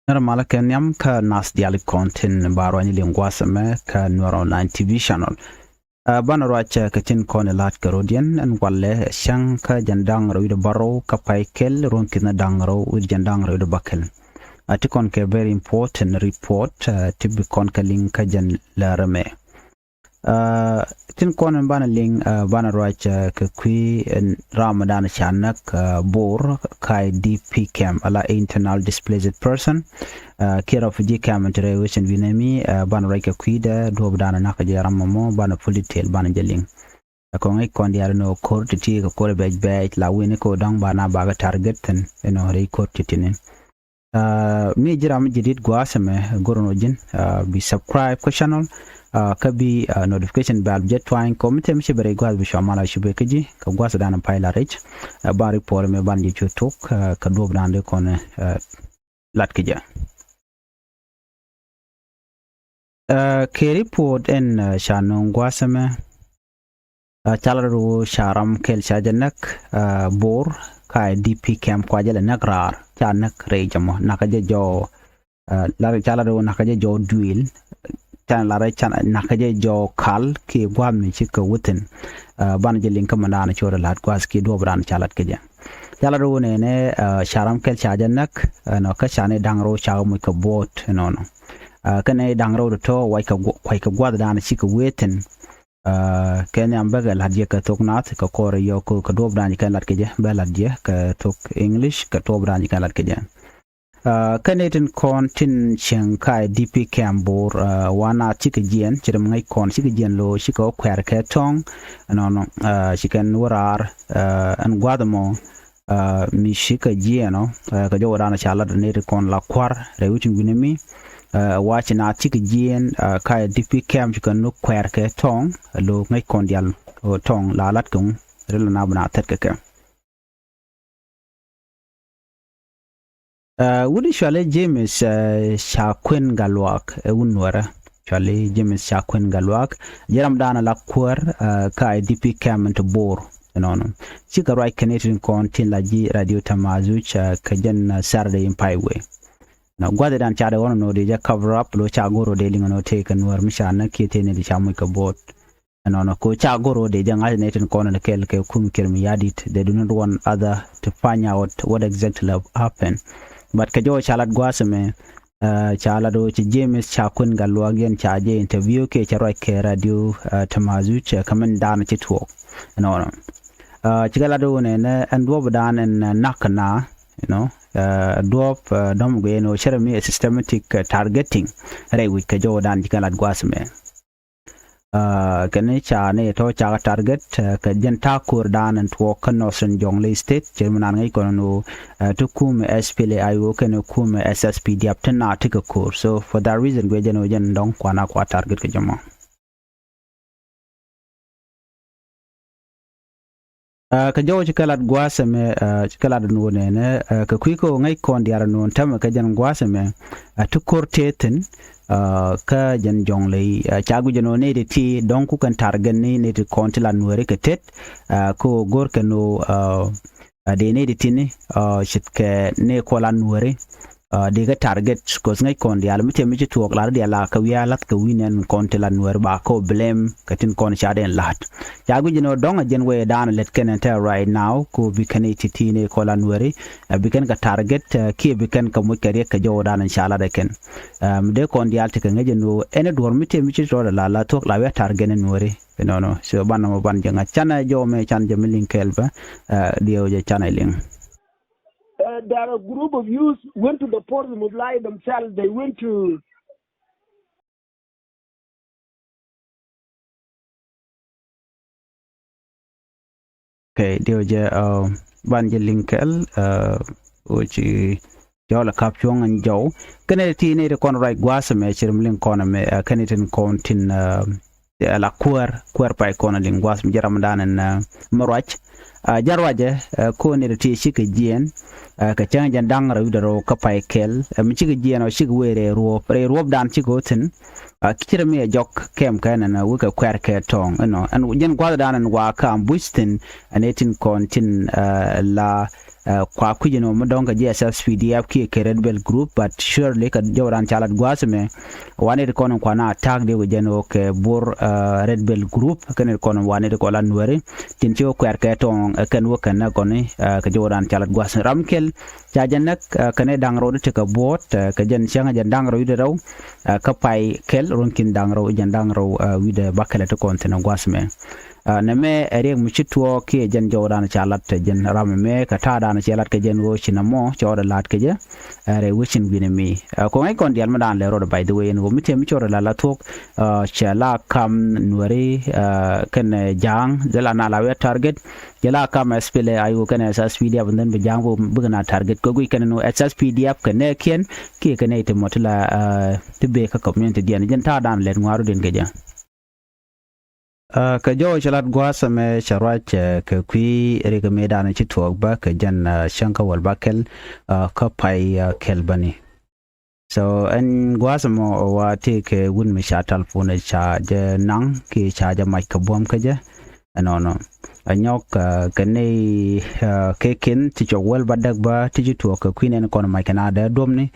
Normala kenyam ka nas dialik kontin baro ni lingwa same ka Nuer online TV channel. Bana ruac ka tin kone lat karodian en walle shang ka jandang ro baro ka paikel ron kina dangro with jandang ro bakel. Atikon ke very important report to be kon ka link ka jan larame. Tin kone bana ling bana ruac ka kui Ramadan chanak bor kai DP camp ala internal displaced person care of G camp interrogation winemi bana ruac ka kui da do bana nakaje ramamo bana politel bana jaling ko ngai kon diar no court ti ko ko be la wini ko dang bana baga target ten eno re court tinin mi jiram jidit gwasame goronojin be subscribe ko channel kabi notification bell jet twine committee mi bere gwaz bi shamala shube kiji ka gwasa dana paila rich ba report me ban ji chutuk ka do brande kon lat kija ke report en shanon gwasame chalaro sharam kel shajanak bor kai DP camp kwa jale nagrar chanak rejamo nakaje jo la chalaro nakaje jo duil tan la ray chan nakaje jo kal ki gwam ni chika wutin ban je link mandana chora lat kwas ki do bran chalat ke ja chalaro ne sharam kel chajanak no ka chane dangro chaw mu ka bot no kane dangro to wai ka gwad dana chika wetin kene ambaga ladje ka tok nat ka kore yo ko ka do bran kan lat ke ja ba ladje ka tok english ka to bran kan lat ke ja Canadian kontin Shanghai DP Cambor wana chika jien chidam ngai kon chika jien lo chika kwer ke tong no chicken warar and guadamo mi chika jieno ka jo rana chala ne kon la kwar re wuchin gunemi watch na chika jien kai DP Camp chika no kwer ke tong lo ngai kon dial tong la lat kung relo na bana tet ke wudi shale James Shakwen Galwak unwara shale James Shakwen Galwak jeram dana la kwar ka DP camp to bor no chika right Canadian contin la ji radio tamazu cha kajan Saturday in Highway na gwade dan chade wono no de ja cover up lo cha goro de lingo no take Nuer mishana kitene de chamu ka bot no ko cha goro de janga Canadian kon na kel ke kum kirmi yadit they do not want other to find out what exactly happened. But kajo chalat gwasame chalado ci James Chakun galwagen chaje interview ke charo ke radio tamazu cha kamen dan ci to no chigalado ne and do dan en nakana drop dom go no cheremi systematic targeting re wi kajo dan chigalat gwasame kene cha ne to cha target ka jenta kur dan and to kanosen jongle state jerman ngai kono to kum SPL ayo kene kum SSP diap tana tika kur so for that reason we jeno jen dong kwana kwa target ke jama ka jawo chikalat gwasame chikalat no ne ka kuiko ngai kon diara no tam ka jan gwasame to korteten ka jan jongle chagu jeno ne de ti don ku kan targan ne de kontila nuere ke tet ko gor ke no de ne de tini shitke ne kola nuere de ga target ko ngai kon dial mi temi to klar dia la ka wiya lat ka winen kontila nuere ba ko blame katin kon chaden lat chagu jeno don jen we dan let ken enter right now ko bi kaneti tini kola nuere bi kan ka target ki bi kan ka mu kare ka jo dan inshallah de ken de kon dial te ngai jeno ene dor mi temi to la to la we target nuere no so banna mo ban janga chana jo me chan jamilin kelba dio je chana ling there are a group of youth went to the port of Mudlai themselves. They went to okay dio je ban je linkel uchi jola kapchong an jo kene ti ne kon right gwasame chirim lin kon me kanitin kontin la kwar pa kon lin gwasam jaram danan marwach jarwaje ko ne ti shike jien ka changa dang ra widaro ka pai kel mi chike jien o shike were ro dan chikotin kichira mi jok kem kana na wuka kwar ke tong no and jen gwada dan wa ka bustin anetin kontin la kwa kujino madonga JSS PDF ki Red Bell group but surely ka joran chalat gwasme wane de kono kwa na attack de wajeno ke bor Red Bell group kan kono wane de kola Nuer tin ci ko erke ton kan wokan na koni ka joran chalat gwasme ramkel jajanak kane dangro de ka bot ka jen changa jan dangro de raw ka pai kel ronkin dangro jan dangro wide bakale to kontena gwasme neme eriek muchitwo ki jen joran chalat jen ramme ka tada na chalat ke jen wo chinamo chora lat ke je re wichin binemi ko ngai kon dial madan le road by the way ngo mite mi chora la tok chala kam Nueri ken jang jela na la target jela kam spele ayu ken SSPDFnden be jang bo bugna target ko gui ken no SSPDF ken ken ki ken ite motla tibbe ka community dian jen tada le ngwaru den ke je ka jo chalat gwasa me charwach ke kwi rega medan ci tuok ba ka jan shanka wal bakel ka pai kel bani so en gwasa mo wa te ke wun me shatal fune cha je nang ki cha ja mai ka bom ka je no anyok ka ne ke kin ti jo wal badak ba ti ci tuok ka kwi ne kon mai kana da dom ni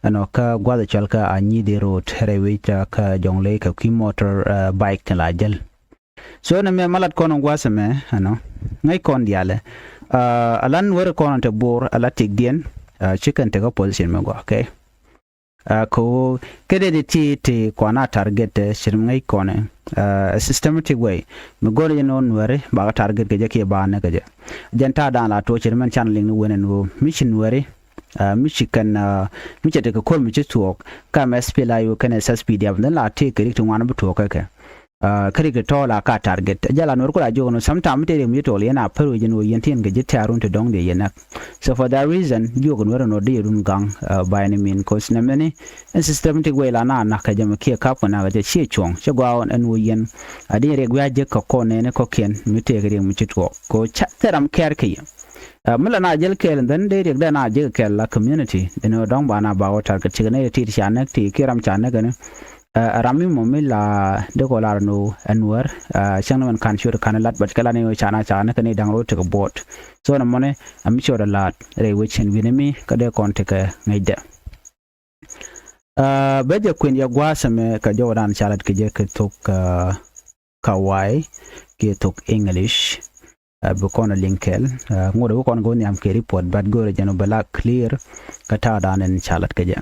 ano ka gwasa chalka anyi de road rewe ka jongle ka kwi motor bike la jel so na me malat kono gwasa me ano ngai kon diale alan wer kono te bor ala tik dien chicken te ko position me go okay ko kede de ti kwana target shirim ngai kone a systematic way me go you know Nuer ba target ke je ke ba na ke jenta dan la to shirim channeling ni wenen no mission were michigan michete ko kol michitu ka mspla yu kana SSPDF dan la te ke to wana buto ka kari ke tola ka target jala nor kula jono sometime te mi to yana paru jeno yenten ga jitarun to dong de yana so for that reason jogo nor no de run gang by any mean cause na many and systematic way la na ka jama ke ka na ga che chong che gwa on en yen adi re gwa je ko ne ko ken mi te ga mi chitwo ko chateram ker ke mula na jel kel dan de re na je kel la community no dong ba na ba wata ka chigane ti chanak ti kiram chanak ne rami momila de kolar no Nuer changman kan sure kan lat but kala ne chana kan dang ro to bot so na mone am sure lat re wichin winemi ka de kon te ka ngaide beje kwen ya gwasa me ka jodan chalat ke je ke tok kawai ke tok English bu kono linkel ngode bu kono go ni am ke report but go re jano bala clear ka ta danen chalat ke je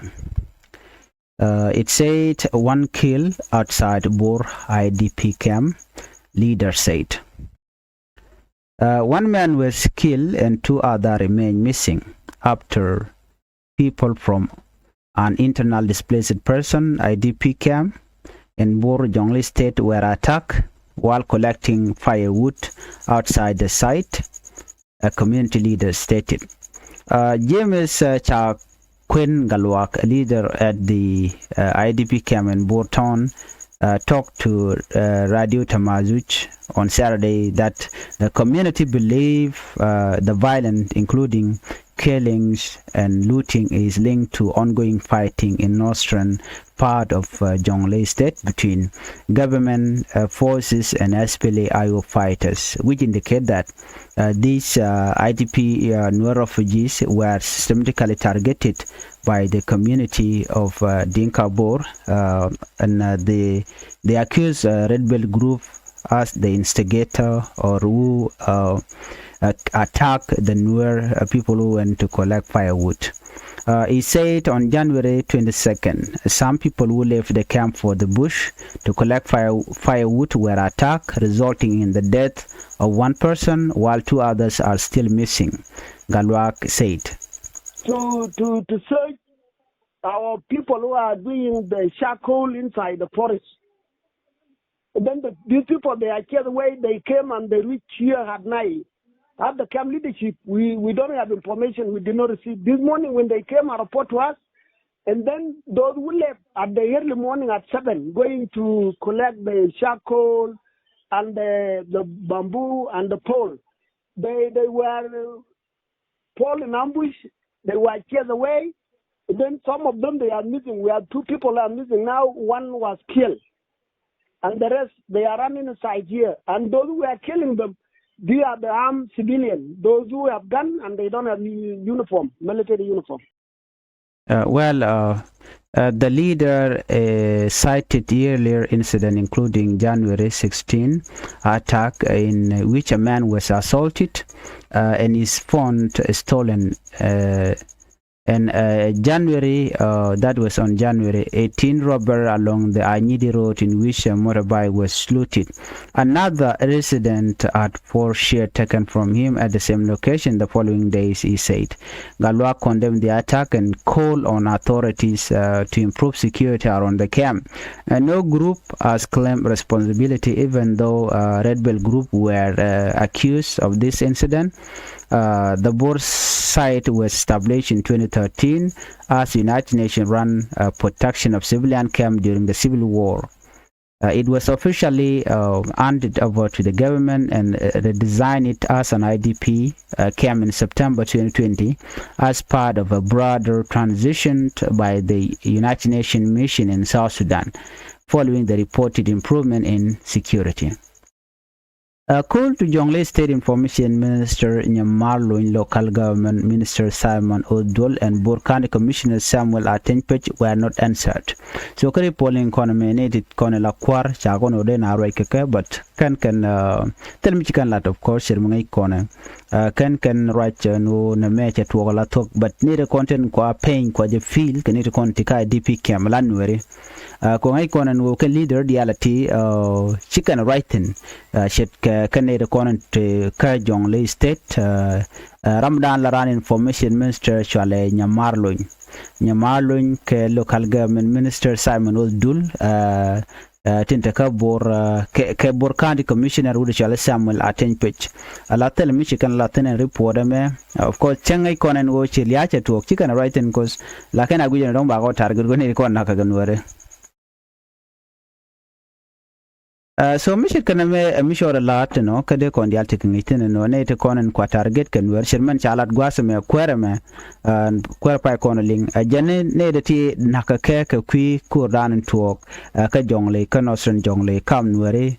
it said one kill outside Bor IDP camp, leader said. One man was killed and two others remain missing after people from an internal displaced person IDP camp in Bor Jonglei state were attacked while collecting firewood outside the site, a community leader stated. James Quinn Galwak, a leader at the IDP camp in Borton, talked to Radio Tamazuch on Saturday that the community believe the violence, including killings and looting, is linked to ongoing fighting in northern part of Jonglei state between government forces and SPLA-IO fighters, which indicate that these IDP Nuer refugees were systematically targeted by the community of Dinka Bor, and they accuse Red Bell Group as the instigator or who attack the Nuer people who went to collect firewood. He said on January 22nd, some people who left the camp for the bush to collect firewood were attacked, resulting in the death of one person, while two others are still missing, Galwak said. To search our people who are doing the charcoal inside the forest. And then these people, they are carried away, they came and they reached here at night. At the camp leadership, we don't have information, we did not receive. This morning when they came, a report to us, and then those who left at the early morning at 7, going to collect the charcoal and the bamboo and the pole. They were pole in ambush, they were chased away. And then some of them, they are missing. We have 2 people are missing now, one was killed. And the rest, they are running aside here. And those who are killing them, They are the armed civilians, those who have gun and they don't have uniform, military uniform. The leader cited earlier incident, including January 16 attack in which a man was assaulted and his phone stolen. January, that was on January 18, robbery along the Anyidi road in which a motorbike was looted. Another resident had 4 shares taken from him at the same location the following days, he said. Galwa condemned the attack and called on authorities to improve security around the camp. No group has claimed responsibility, even though Red Bell group were accused of this incident. The Boer site was established in 2013 as United Nations run protection of civilian camp during the Civil War. It was officially handed over to the government and redesigned it as an IDP camp in September 2020 as part of a broader transition by the United Nations mission in South Sudan, following the reported improvement in security. Call to Jonglei State Information Minister Nyamarlo in Local Government Minister Simon Odol and Bor County Commissioner Samuel Atenpech were not answered. So kari polling nominated Konela Kwar Chagono de na Roikeke, but can tell me chicken lot of course Shermungai Kone. Can write no Namecha to a talk, but need a content qua paying qua the field, can it contica DP Cam Lanuary. Kongai Konan woke leader reality chicken writing shed Canada Conan to Jonglei State Ramadan Laran Information Minister Chale Nyamarloin ke Local Government Minister Simon Oldul Tintaka Bor County Commissioner Udichala Samuel Atenpech Alatel Michigan Latin reporter me of course Changai Conan wo Chiliacha to chicken writing because Lakana Gujan Romba got target going to Nakaganware. So Michel can a lot, no, Kade Condial taking it in no native con and qua target can wear Sherman Chalat Guasame, Querame, and Querpai Connoling, a Jenny Nadity Nakaka, Qui, Kurdan and Talk, Kajongle, Kanosran Jongle, Kam Nueri,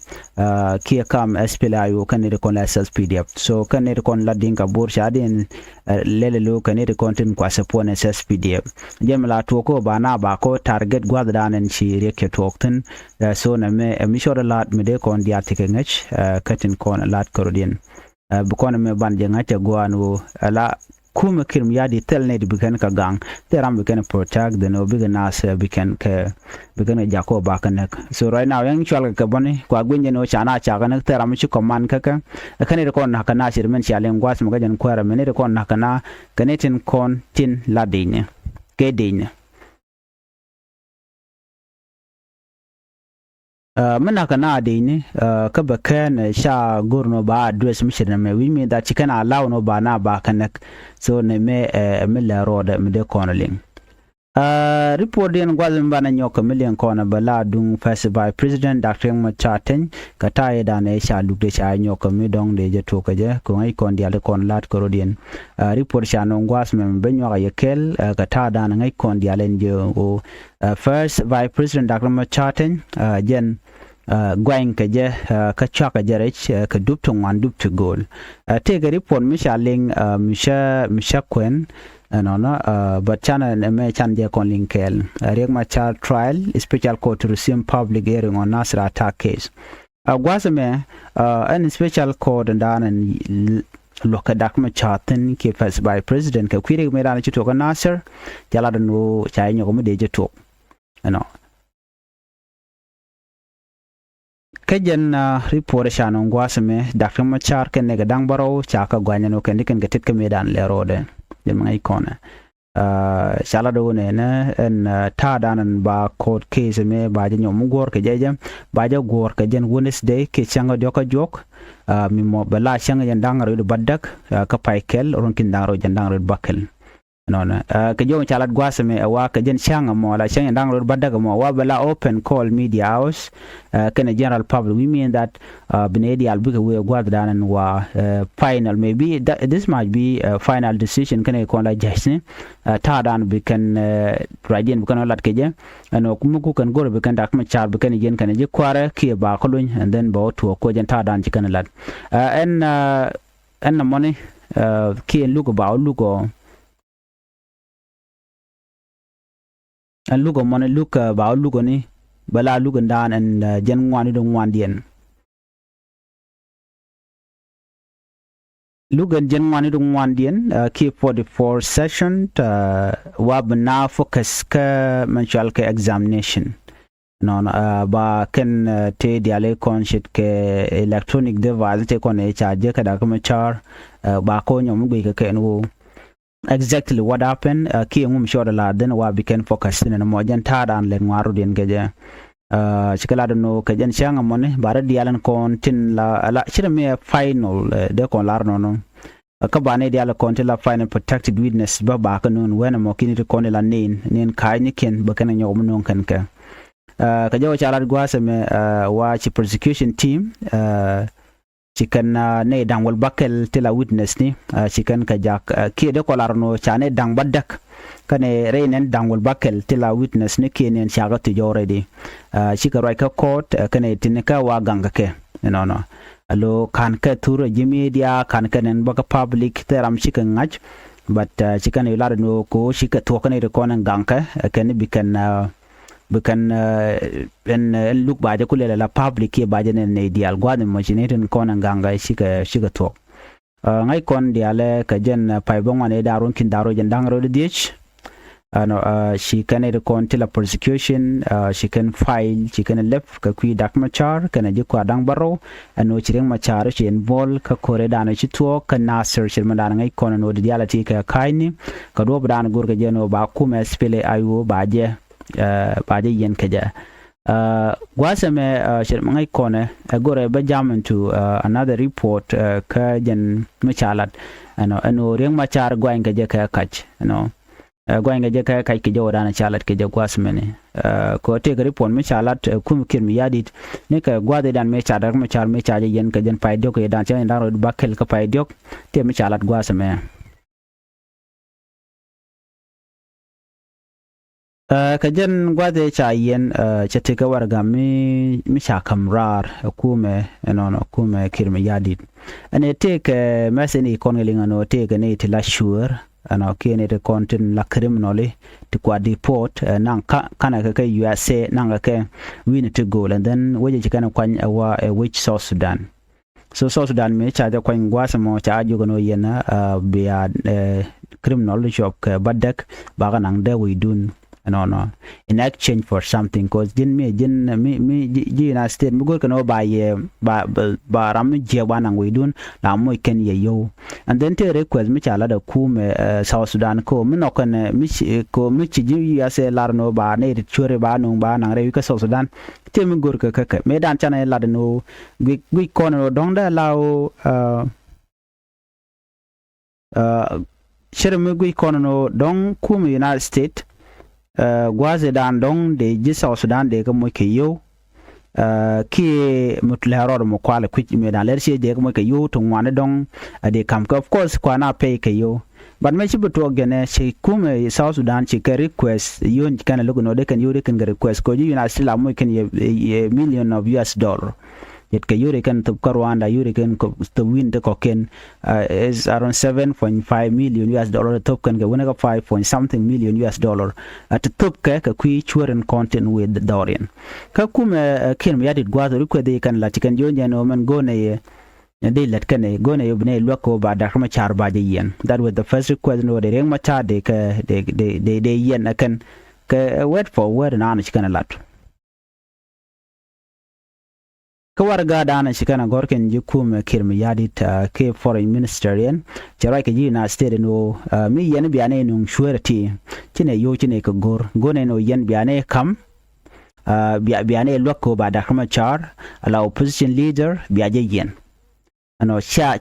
Kia Kam Espilayo, Canada con SSPDF. So Canada con Ladinka Burshadin, Lelelo, Canada content Quasapon SSPDF. Gemla Toko, Bana Bako, target Guadan and she Riek Talkton, so Name, a Michel a lot. Mede kon dia tekengech katin kon lat korodian bukon me ban jangata goanu ala kuma kirim yadi telne di bikan ka gang teram bikan protect the no bigan nas bikan ke bikan jako bakanek. So right now yang chwal ka boni kwa gunje no chana cha kanak teram chi command kaka kane kon nakana shirmen chalen gwas magajan kwara mene kon nakana kanetin kon tin ladine ke dine. Manaka na dini kabakan sha gurno ba address mission me we mean that you can allow no ba na ba kanak so ne me milla road me de cornerling report den gwazin bana nyoka million corner bala dung first by president Dr. Machar kataye da ne sha lugde sha nyoka mi dong de je to kaje ko ngai kon dia de kon lat korodien report sha no ngwas me be nyoka yekel kata da ngai kon dia len je o first by president Dr. Machar jen gwang kaje ka chaka jarech ka dupto wan dupto goal take a report mishaling misha kwen no but chana me chanje kon linkel riek machar trial special court to resume public hearing on Nasra attack case gwasame an special court and loka dakma chaten ke first by president ka kwire me ran chito ka Nasser jala no chai nyogo me de to no kajan report shanon gwasame Dr. Machar ken ne gadang baro chaka gwanyano ken diken gatit ka medan le rode de mangai kona shala do ne en ta danan ba court case me ba nyom gor ke jeje ba ja gor ke jen Wednesday ke changa joka jok mi mo bala changa jandang ro baddak ka paikel ron kin dang ro jandang ro bakel no na ka jo chalat gwasame wa ka jen shanga mo la shanga dang ro badaga mo wa bala open call media house kana general public. We mean that binedi albuga we gwada dan wa final, maybe this might be a final decision kana ko la jasne ta dan be kan radian kan lat keje ano kumuku kan gor be kan dak ma char be kan jen kan je kwara ki ba kolun, and then ba to ko jen ta dan kan lat en na money ki lugo ba lugo and look on money look about look on it bala look and down and gen one don't want dien look and gen one don't want dien keep 44 session wab na focus ka mental ka examination non ba ken te diale kon shit ke electronic device te kon e charge ka da ka machar ba ko nyom gbe ka no exactly what happened ki ngum shoda la den wa biken focus in mo jan tadan len waru den geje chikala no ka jan changa mone bara dialan kon tin la chira me final de kon lar no ka bane diala kon tin la final protected witness ba ka non wena mo kiniti kon la nen ka ni ken ba kana nyom non kan ka jaw chala gwasa me wa chi prosecution team chicken ne dangwal bakel tila witness ni chicken ka jak ki de kolarno chane dang badak kane reinen dangwal bakel tila witness ni kenen chaga to joredi chika roi ka court kane tinka wa ganga ke no alo kan ka turo jimedia kan kanen baka public teram chicken ngach but chicken yulado no ko chika to kane de konan ganka kane bikan bukan en look baje kulela la public ye baje ne dial gwadem machinaten kon nganga shika to ngai kon diale ka jen pai bongwane darun kin daro jen dangro de dich no she can kon tila prosecution she can file she can left ka kui dak machar kana je kwa dang baro no chireng machar she involve ka kore dana chito ka nasir shirma dana ngai kon no diala ti ka kaini ka do bran gurga jeno ba kuma spele ayu baje yen kaja gwasame shirmangai kone agore ba jaman to another report ka jan machalat ano reng machar gwain kaja ka kach gwain kaja ka kach ke jawara na chalat ke gwasame ne ko te ga report machalat kum kirmi yadit ne ka gwade dan machar mechaje yen ka jan pai dok dan chen dan ro bakel ka pai dok te machalat gwasame ka jen gwade cha yen chete ka warga mi sha kamrar kume kume kirme yadit ane take meseni kongelinga no take ne tila sure ana kene de content la criminally to kwa deport nan kana ka USA nan ka win to goal, and then waje kana kwan wa which South Sudan. So South Sudan me cha kwa ngwasa mo cha ajugo no yena be criminal shop ka badak baga nang de we dun no in exchange for something, cause me United States me go kano ba ram je wanang we dun la mo ken ye yo, and then te request me chala da kume South Sudan ko me no kan mi ko mi ji ya se larno ba ne ri chore ba no ba nang re ka South Sudan te me gor ka me dan chana la no gwi kono dong da lao shere me gwi kono dong kume United States gwaze dan dong de ji South Sudan de ko mo ke yo ki mutlaro mo kwala kwit me dan lerche de ko mo ke yo to ngwane dong de kam of course kwa na pay ke yo, but me chibu to gene she kume South Sudan she can request you can look no de can you can request ko you na still mo can ye million of US dollar yet ke yure kan to Rwanda yure kan to win the cocaine is around 7.5 million US dollar top kan ga wona 5 point something million US dollar at top ka kui churen content with the Dorian ka kuma kin ya dit gwazo ko de kan la tikan jonja no man go ne de let kan go ne yobne loko ba da kuma char ba de yen. That was the first request no de reng ma cha de ka de yen kan ka word for word na an chikan lat kawarga dana shikana gorken jukum kirmi yadit ke foreign ministerian jarai ke jina state no mi yen biane nung surety kine yo kine ko gone no yen biane kam biane loko ba da kama char ala opposition leader biaje yen no cha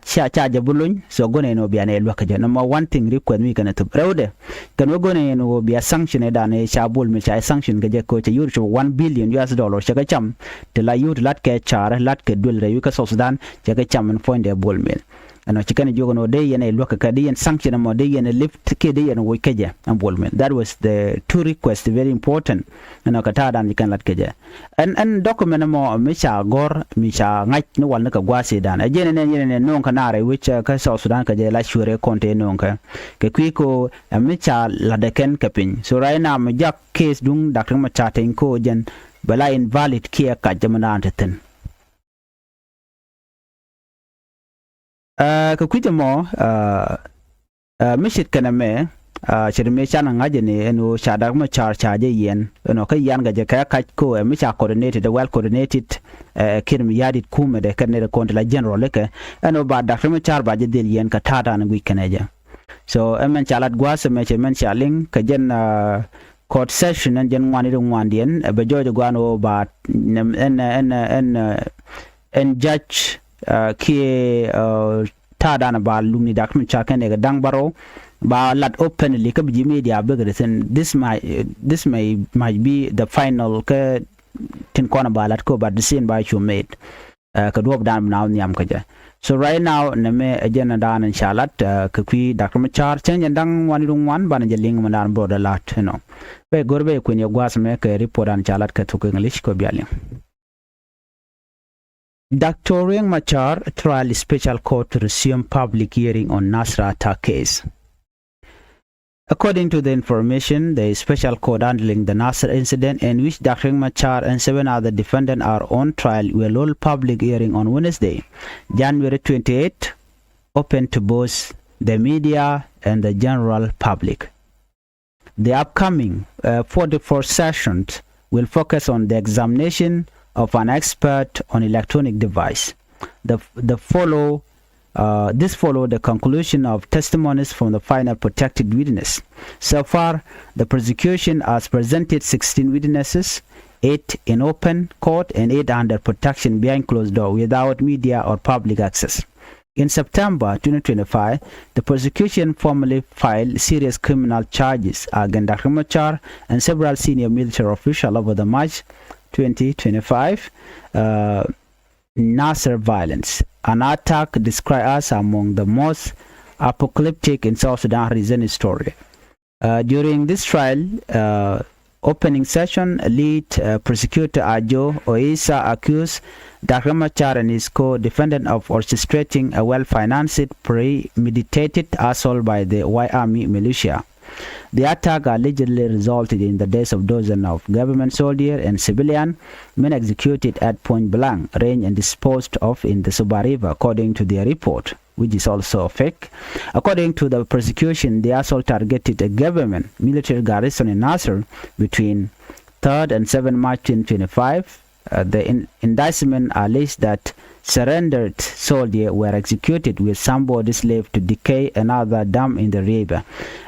jabulun so gone no biane lwakaje number one thing request mi kana to rewde kan we gone no biya sanction da ne cha bul mi cha sanction gaje ko cha yur $1 billion cha ga cham te la yur lat ke char lat ke dul re ka so Sudan cha ga cham point de bul mil ano chikane jogo no de yene lwaka ka de yen sanction mo de yene lift ke de yene wo keje am bul mil. That was the two requests very important ano ka ta dan kan lat keje and document mo mi cha gor mi cha ngach no wal ka gwase dan ajene ne non kanare which ka so Sudan ka je la shure konte non ka ke kwiko mi cha la de ken kapin so right now mi jak case dung Dr. Machar ten ko jen bala invalid kia ka jamana anten ka kwito mo mishit kana me chirme chana ngaje ne eno Dr. Machar chaje yen eno ka yan gaje ka ko mi cha coordinated well coordinated kirim yadit kume de kanere konte la general leke eno ba Dr. Machar ba je del yen ka tata na gwi kaneja so men chalat gwase me men chaling ka jen court session and jen wani dien be jojo gwano ba en judge ki tada na ba lumni Dr. Machar kanega dang baro ba lat openly ka bi media bigger than this might be the final ka tin kona ba lat ko ba decision by you made ka dob dan now nyam ka ja so right now na me agenda dan inshallah ka kwi Dr. Machar chen dang wani dung wan ban je ling man broda lat no be gorbe ko ne gwas me ka report an chalat ka to English ko bialing. Dr. Riek Machar trial special court to resume public hearing on Nasra attack case. According to the information, the special court handling the Nasser incident in which Dr. Riek Machar and 7 other defendants are on trial will hold public hearing on Wednesday, January 28, open to both the media and the general public. The upcoming 44 sessions will focus on the examination of an expert on electronic device. This followed the conclusion of testimonies from the final protected witness. So far, the prosecution has presented 16 witnesses, 8 in open court and 8 under protection behind closed door without media or public access. In September 2025, the prosecution formally filed serious criminal charges against Dr. Machar and several senior military officials over the March 2025 Nasser violence, an attack described as among the most apocalyptic in South Sudan recent history. During this trial opening session, lead prosecutor Ajo Oisa accused Dr. Machar and his co-defendant of orchestrating a well-financed, premeditated assault by the White Army militia. The attack allegedly resulted in the deaths of dozens of government soldiers and civilians, men executed at point-blank range and disposed of in the Suba River, according to their report, which is also fake. According to the prosecution, the assault targeted a government military garrison in Nasser between 3rd and 7th March 2025. The indictment alleged that surrendered soldiers were executed with somebody's left to decay another dam in the river.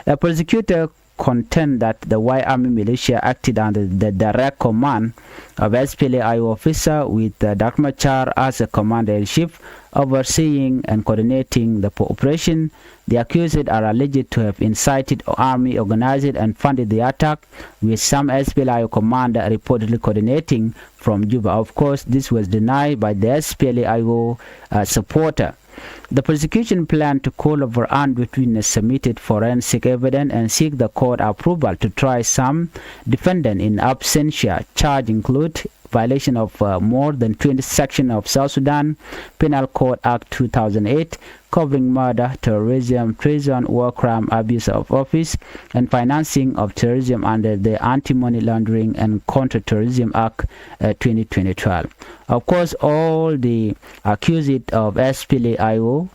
A prosecutor contend that the White Army militia acted under the direct command of SPLA-IO officer with Dr. Machar as a commander-in-chief overseeing and coordinating the operation. The accused are alleged to have incited army, organized and funded the attack, with some SPLA-IO commander reportedly coordinating from Juba. Of course, this was denied by the SPLA-IO supporter. The prosecution planned to call over unwitness witnesses, submitted forensic evidence, and seek the court approval to try some defendant in absentia. Charge include violation of more than 20 sections of South Sudan Penal Code Act 2008, covering murder, terrorism, treason, war crime, abuse of office, and financing of terrorism under the Anti-Money Laundering and Counter-Terrorism Act 2012. Of course, all the accused of SPLA-IO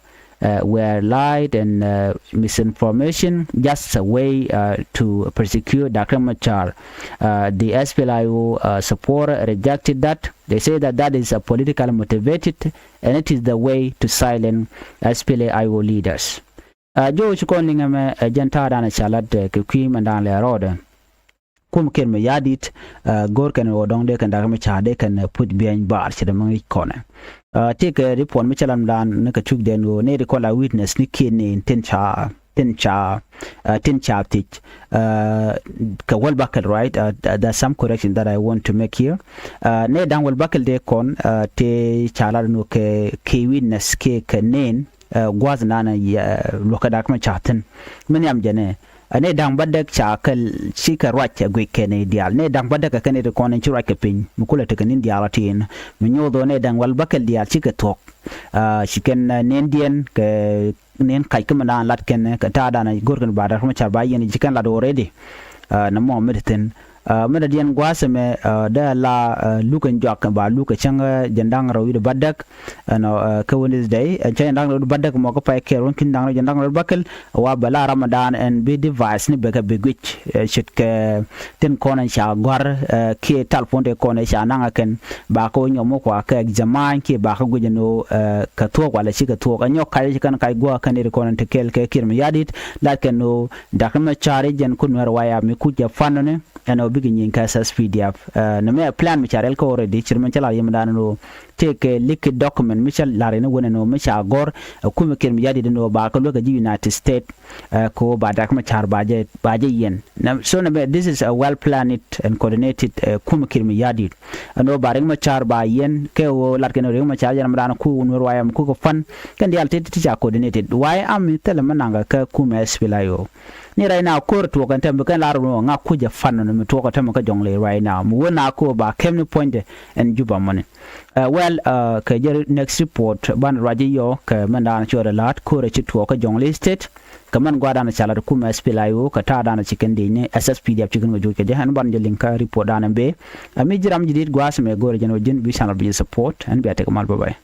were lied and misinformation, just a way to persecute Dr. Machar. The SPLA-IO supporter rejected that. They say that that is politically motivated and it is the way to silence SPLA-IO leaders. Jo chukon lingame jantara na chalat ke kwi mandang le roda. kum ken me yadit gor kan wodong de kan daga machar de kan put behind bar chede mangi kone take report mi chalam dan ne ka chuk den ne recall a witness ni ken ne tin cha tich ka wal bakal, right? There's some correction that I want to make here. Ne dan wal bakal de kon te chala no ke witness ke nen gwaz nana lokada kuma chatin min yam jene ne dang badak chakal shika ruac gwe kene dial ne dang badak kene de konen chura ke pin mukula te kanin dial tin minyo do ne dang wal bakal dial chika tok shiken nendien ke nen kai kuma na lat ken ka ta dana gorgan badar kuma char bayen jikan la do already na mo mediten mena dian gwaseme da la lukan jok ba luka changa jandang rawi de badak no ka Wednesday jandang rawi badak mo ko pay keron kin dang jandang rawi bakal wa bala Ramadan and be device ni bega bigwich shit ke ten konan sha gwar ke talponde konan sha nanga ken ba ko nyomo ko ka examen ke ba ko gujeno ka to wala shi ka to anyo kai kan kai gwa kan ni konan te kel ke kirmi yadit la ken no dakama chari jen kunwer waya mi kuja fanone eno bigin yin kasas pdf no me plan mi charel ko already chirman chala yimdan no take a liquid document michal lare no wona no micha gor kuma kirmi yadi no ba ko lokaji United States ko ba dak ma char baje yen so no this is a well planned and coordinated kuma kirmi yadi no baring ma char ba yen ke wo lar ke no ma char jam ran ku no wayam ku ko fan kan dial te ti coordinated why am tele mananga ka kuma spilayo ni right now ko to kan tambe kan laro no nga ku ja fan no mi to ko tambe ka jongle right now mu wona ko ba kemni point and juba money ka jer next report ban raji yo ka mandan chora lat ko re to ka jongle state kaman gwada na chala ku ma spilayo ka ta dana chicken de ne SSPDF chicken go ke han ban je linka report dana be ami jiram jidit gwas me gore jeno jin bi channel bi support and be ateka mal bye bye